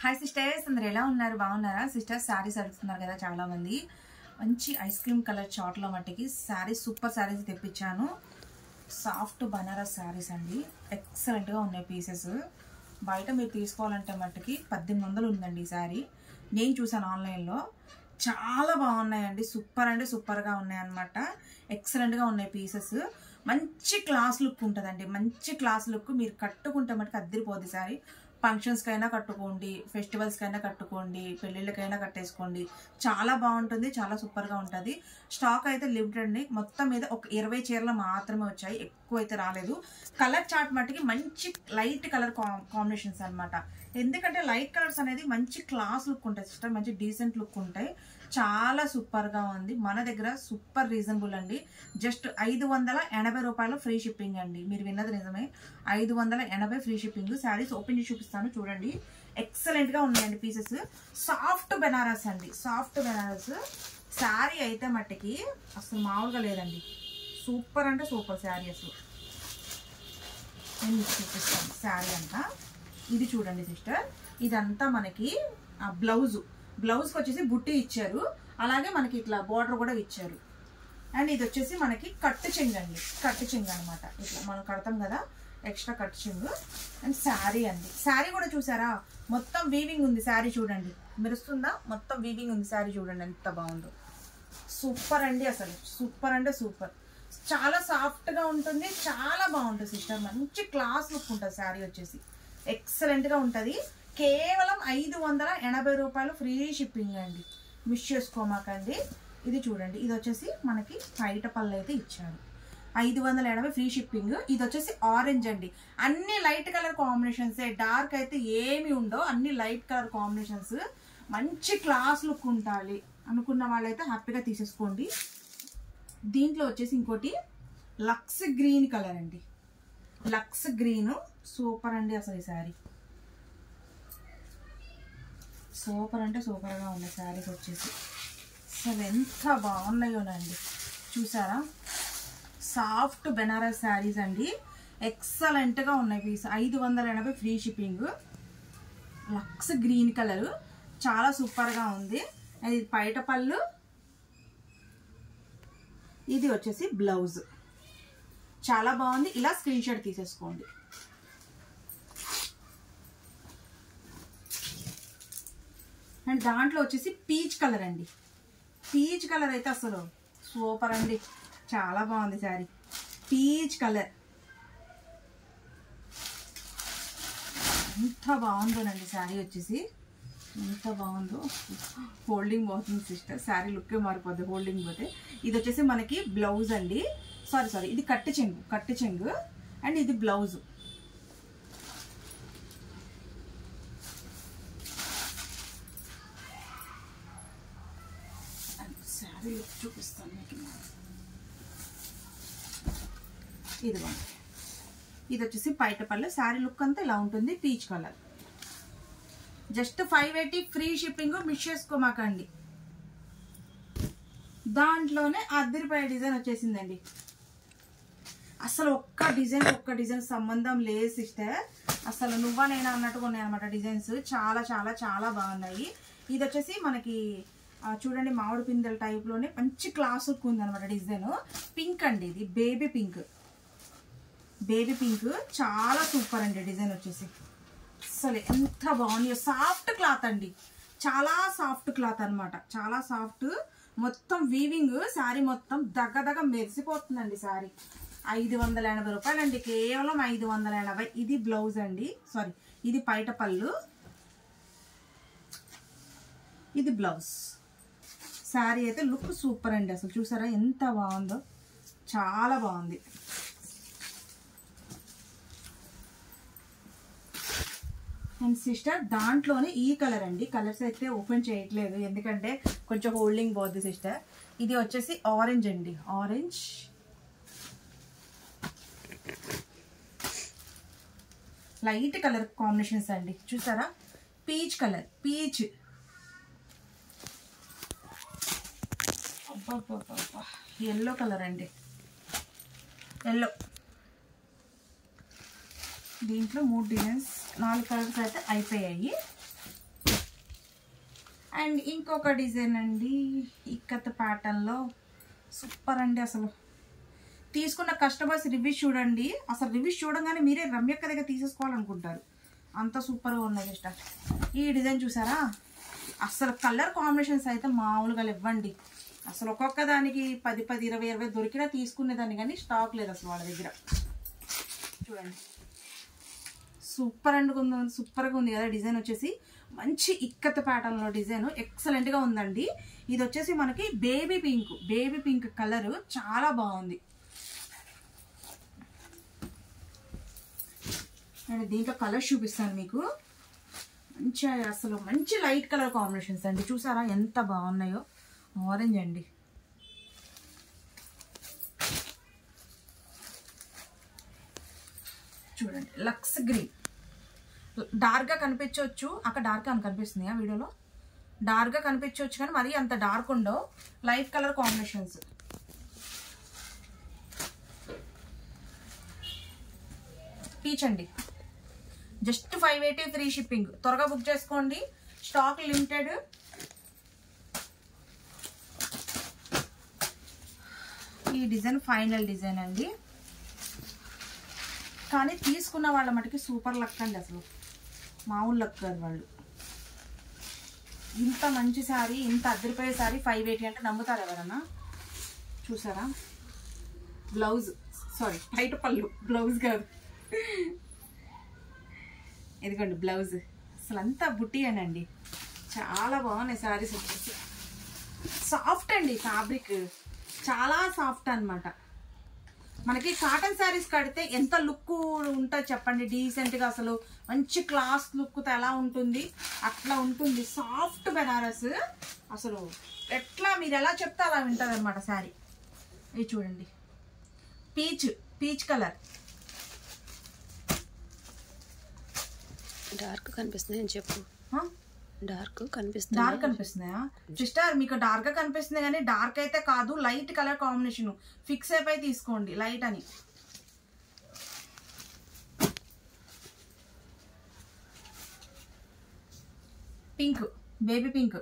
Hi sisters, అందరు ఎలా ఉన్నారు? బాగున్నారా? సిస్టర్స్ శారీస్ అడుగుతున్నారు కదా చాలా మంది. మంచి ఐస్ క్రీమ్ కలర్ చాట్లో మట్టికి శారీస్, సూపర్ శారీస్ తెప్పించాను. సాఫ్ట్ బనారస్ శారీస్ అండి, ఎక్సలెంట్గా ఉన్నాయి పీసెస్. బయట మీరు తీసుకోవాలంటే మట్టికి 1800 ఉందండి ఈ శారీ. నేను చూసాను ఆన్లైన్లో, చాలా బాగున్నాయండి. సూపర్ అంటే సూపర్గా ఉన్నాయి అనమాట. ఎక్సలెంట్గా ఉన్నాయి పీసెస్. మంచి క్లాస్ లుక్ ఉంటుందండి, మంచి క్లాస్ లుక్. మీరు కట్టుకుంటే మటుకు అద్దరిపోద్ది శారీ. ఫంక్షన్స్కైనా కట్టుకోండి, ఫెస్టివల్స్కైనా కట్టుకోండి, పెళ్ళిళ్ళకైనా కట్టేసుకోండి. చాలా బాగుంటుంది, చాలా సూపర్గా ఉంటుంది. స్టాక్ అయితే లిమిటెడ్ అండి. మొత్తం మీద ఒక 20 చీరలు మాత్రమే వచ్చాయి, ఎక్కువ అయితే రాలేదు. కలర్ చార్ట్ మట్టికి మంచి లైట్ కలర్ కాంబినేషన్స్ అనమాట. ఎందుకంటే లైట్ కలర్స్ అనేది మంచి క్లాస్ లుక్ ఉంటాయి సిస్టర్, మంచి డీసెంట్ లుక్ ఉంటాయి. చాలా సూపర్గా ఉంది. మన దగ్గర సూపర్ రీజనబుల్ అండి. జస్ట్ 580 రూపాయలు ఫ్రీ షిప్పింగ్ అండి. మీరు విన్నది నిజమే, 580 ఫ్రీ షిప్పింగ్. శారీస్ ఓపెన్ చేసి చూపిస్తాను చూడండి. ఎక్సలెంట్గా ఉన్నాయండి పీసెస్. సాఫ్ట్ బెనారస్ అండి, సాఫ్ట్ బెనారస్ శారీ అయితే మట్టికి అసలు మామూలుగా లేదండి. సూపర్ అంటే సూపర్ శారీ. అసలు నేను మీకు చూపిస్తాను శారీ అంతా. ఇది చూడండి సిస్టర్, ఇదంతా మనకి బ్లౌజ్కి వచ్చేసి బుట్టి ఇచ్చారు, అలాగే మనకి ఇట్లా బోర్డర్ కూడా ఇచ్చారు. అండ్ ఇది వచ్చేసి మనకి కట్టు చెంగు అండి, కట్టు చెంగు అనమాట. ఇట్లా మనం కడతాం కదా, ఎక్స్ట్రా కట్టు చెంగు. అండ్ శారీ అండి, శారీ కూడా చూసారా మొత్తం వీవింగ్ ఉంది. శారీ చూడండి, మెరుస్తుందా? మొత్తం వీవింగ్ ఉంది శారీ. చూడండి ఎంత బాగుందో. సూపర్ అండి, అసలు సూపర్ అంటే సూపర్. చాలా సాఫ్ట్గా ఉంటుంది, చాలా బాగుంటుంది సిస్టర్. మంచి క్లాస్ లుక్ ఉంటుంది శారీ వచ్చేసి, ఎక్సలెంట్గా ఉంటుంది. కేవలం 580 రూపాయలు ఫ్రీ షిప్పింగ్ అండి, మిస్ చేసుకోమాకండి. ఇది చూడండి, ఇది వచ్చేసి మనకి బయట పళ్ళు అయితే ఇచ్చాడు. 580 ఫ్రీ షిప్పింగ్. ఇది వచ్చేసి ఆరెంజ్ అండి. అన్ని లైట్ కలర్ కాంబినేషన్సే, డార్క్ అయితే ఏమి ఉండవు, అన్ని లైట్ కలర్ కాంబినేషన్స్. మంచి క్లాస్ లుక్ ఉండాలి అనుకున్న వాళ్ళైతే హ్యాపీగా తీసేసుకోండి. దీంట్లో వచ్చేసి ఇంకోటి లక్స్ గ్రీన్ కలర్ అండి, లక్స్ గ్రీన్. సూపర్ అండి అసలు ఈ శారీ, సూపర్ అంటే సూపర్గా ఉన్నాయి శారీస్ వచ్చేసి. అసలు ఎంత బాగున్నాయోనండి, చూసారా? సాఫ్ట్ బెనారస్ శారీస్ అండి, ఎక్సలెంట్గా ఉన్నాయి పీస్. 580 free shipping. లక్స్ గ్రీన్ కలర్ చాలా సూపర్గా ఉంది. ఇది పైట పళ్ళు, ఇది వచ్చేసి బ్లౌజ్. చాలా బాగుంది. ఇలా స్క్రీన్ షాట్ తీసేసుకోండి. అండ్ దాంట్లో వచ్చేసి పీచ్ కలర్ అండి, పీచ్ కలర్ అయితే అసలు సూపర్ అండి, చాలా బాగుంది శారీ. పీచ్ కలర్ ఎంత బాగుందోనండి శారీ వచ్చేసి, ఎంత బాగుందో. హోల్డింగ్ పోతుంది సిస్టర్, శారీ లుక్కే మారిపోద్ది హోల్డింగ్ పోతే. ఇది వచ్చేసి మనకి బ్లౌజ్ అండి, సారీ ఇది కట్టు చెంగు. అండ్ ఇది బ్లౌజ్. శారీ లుక్ చూపిస్తాను మీకు. ఇదిగోండి, ఇది వచ్చేసి పైట పళ్ళు. శారీ లుక్ అంతా ఇలా ఉంటుంది, peach colour. Just 580 free shipping, miss చేసుకోమాకండి. దాంట్లోనే అద్దరిపాయ డిజైన్ వచ్చేసిందండి. అసలు ఒక్క డిజైన్ సంబంధం లేదు సిస్టర్. అసలు నువ్వా నేనా అన్నట్టుగా ఉన్నాయి అనమాట డిజైన్స్. చాలా చాలా చాలా బాగున్నాయి. ఇది వచ్చేసి మనకి చూడండి మామిడి పిందెల టైప్లోనే మంచి క్లాస్ లుక్ ఉంది అనమాట. డిజైన్ పింక్ అండి, ఇది బేబీ పింక్. చాలా సూపర్ అండి డిజైన్ వచ్చేసి. అసలు ఎంత బాగుంది. సాఫ్ట్ క్లాత్ అండి, చాలా సాఫ్ట్ క్లాత్ అనమాట, చాలా సాఫ్ట్. మొత్తం వీవింగ్ శారీ మొత్తం దగ్గ మెరిసిపోతుందండి శారీ. 580 రూపాయలు అండి, కేవలం 580. ఇది బ్లౌజ్ అండి, సారీ ఇది పైట పళ్ళు, ఇది బ్లౌజ్. శారీ అయితే లుక్ సూపర్ అండి. అసలు చూసారా ఎంత బాగుందో, చాలా బాగుంది. అండ్ సిస్టర్ దాంట్లోనే ఈ కలర్ అండి, కలర్స్ అయితే ఓపెన్ చేయట్లేదు ఎందుకంటే కొంచెం హోల్డింగ్ పోద్ది సిస్టర్. ఇది వచ్చేసి ఆరెంజ్ అండి, ఆరెంజ్. లైట్ కలర్ కాంబినేషన్స్ అండి, చూసారా? Peach colour, peach. Yellow colour అండి, ఎల్లో. దీంట్లో 3 డిజైన్స్ 4 కలర్స్ అయితే అయిపోయాయి. అండ్ ఇంకొక డిజైన్ అండి, ఇక్కత్ ప్యాటర్న్లో సూపర్ అండి. అసలు తీసుకున్న కస్టమర్స్ రివ్యూస్ చూడండి, అసలు రివ్యూస్ చూడగానే మీరే రమ్యక్క దగ్గర తీసేసుకోవాలనుకుంటారు, అంత సూపర్గా ఉన్నాయి సిస్టర్. ఈ డిజైన్ చూసారా, అసలు కలర్ కాంబినేషన్స్ అయితే మామూలుగా ఇవ్వండి. అసలు ఒక్కొక్క దానికి 10, 20, 20 దొరికినా తీసుకునేదాన్ని, కానీ స్టాక్ లేదు అసలు వాళ్ళ దగ్గర. చూడండి సూపర్ అండ్ సూపర్గా ఉంది కదా. డిజైన్ వచ్చేసి మంచి ఇక్కత్ ప్యాటర్న్లో డిజైన్ ఎక్సలెంట్గా ఉందండి. ఇది వచ్చేసి మనకి బేబీ పింక్ కలర్, చాలా బాగుంది. నేను దీంట్లో కలర్స్ చూపిస్తాను మీకు. మంచి అసలు మంచి లైట్ కలర్ కాంబినేషన్స్ అండి, చూసారా ఎంత బాగున్నాయో. ఆరెంజ్ అండి, చూడండి లక్స్ గ్రీన్. డార్క్గా కనిపించవచ్చు, అక్కడ డార్క్ అని కనిపిస్తుంది ఆ వీడియోలో, డార్క్గా కనిపించవచ్చు కానీ మరీ అంత డార్క్ ఉండవు, లైట్ కలర్ కాంబినేషన్స్. పీచ్ అండి, జస్ట్ 580 ఫ్రీ షిప్పింగ్. త్వరగా బుక్ చేసుకోండి, స్టాక్ లిమిటెడ్. ఈ డిజైన్ ఫైనల్ డిజైన్ అండి, కానీ తీసుకున్న వాళ్ళ మటుకి సూపర్ లక్ అండి, అసలు మామూలు లక్ కాదు వాళ్ళు. ఇంత మంచి శారీ, ఇంత అద్దరిపోయే శారీ 580 అంటే నమ్ముతారు ఎవరన్నా? చూసారా బ్లౌజ్, సారీ బయట పళ్ళు, బ్లౌజ్ కాదు, ఇదిగోండి బ్లౌజ్. అసలు అంతా బుట్టి అనండి, చాలా బాగున్నాయి శారీస్ వచ్చేసి. సాఫ్ట్ అండి, ఫ్యాబ్రిక్ చాలా సాఫ్ట్ అనమాట. మనకి కాటన్ శారీస్ కడితే ఎంత లుక్ ఉంటుంది చెప్పండి, డీసెంట్గా అసలు మంచి క్లాస్ లుక్తో ఎలా ఉంటుంది అట్లా ఉంటుంది. సాఫ్ట్ బెనారస్, అసలు ఎట్లా మీరు ఎలా చెప్తే అలా ఉంటుంది అనమాట శారీ. ఇది చూడండి పీచ్ కలర్, డార్క్ కనిపిస్తుంది అని చెప్పు. డార్క్ కనిపిస్తున్నాయా సిస్టర్? మీకు డార్క్ కనిపిస్తుంది కానీ డార్క్ అయితే కాదు, లైట్ కలర్ కాంబినేషన్. ఫిక్స్ అయిపోయి తీసుకోండి లైట్ అని. Pink, baby pink,